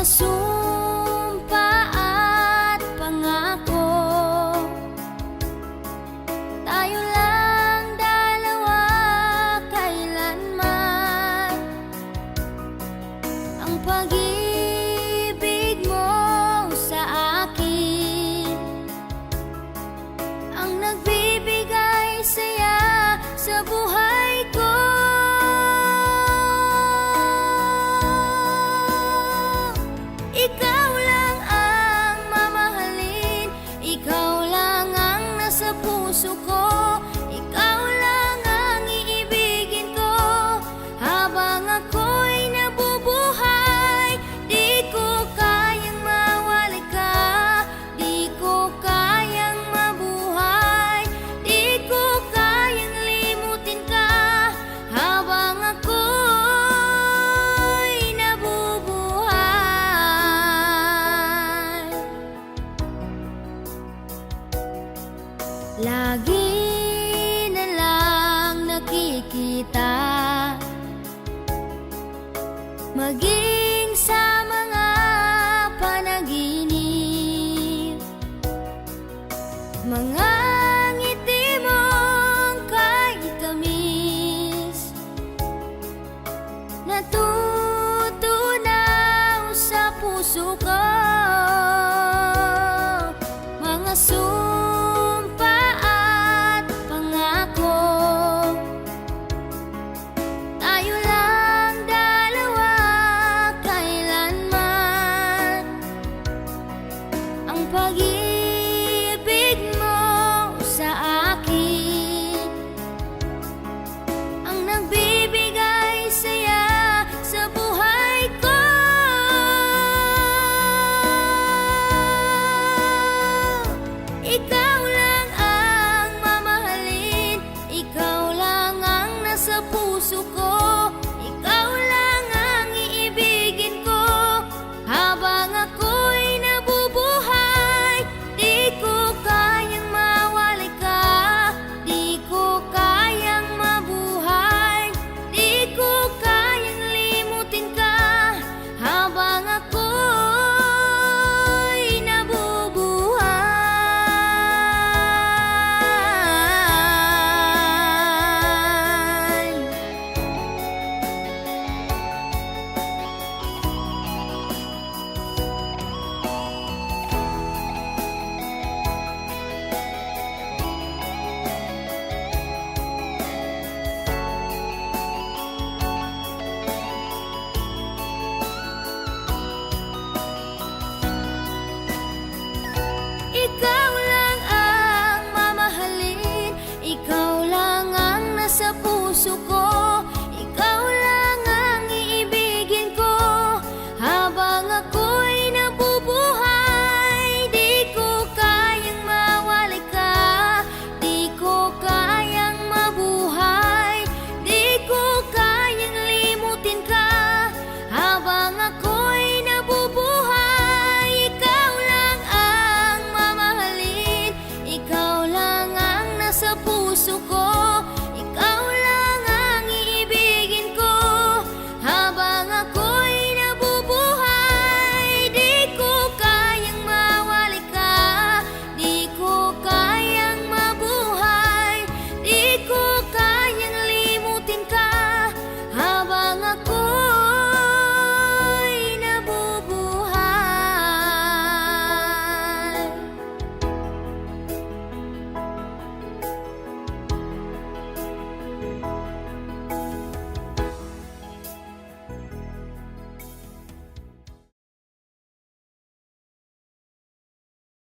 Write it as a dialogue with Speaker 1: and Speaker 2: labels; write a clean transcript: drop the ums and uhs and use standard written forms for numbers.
Speaker 1: sumpa at pangako. Tayo lang dalawa kailanman. Ang pag-ibig mo sa akin ang nagbibigay saya sa buhay ko. Ikaw lang ang mamahalin, ikaw lang ang nasa puso ko, ikaw lang ang iibigin ko habang ako'y nabubuhay. Di ko kayang mawali ka, di ko kayang mabuhay, di ko kayang limutin ka habang ako'y nabubuhay. Lagi na lang nakikita, maging sa mga panaginip, mga ngiti mong kay tamis, natutunaw sa puso ko.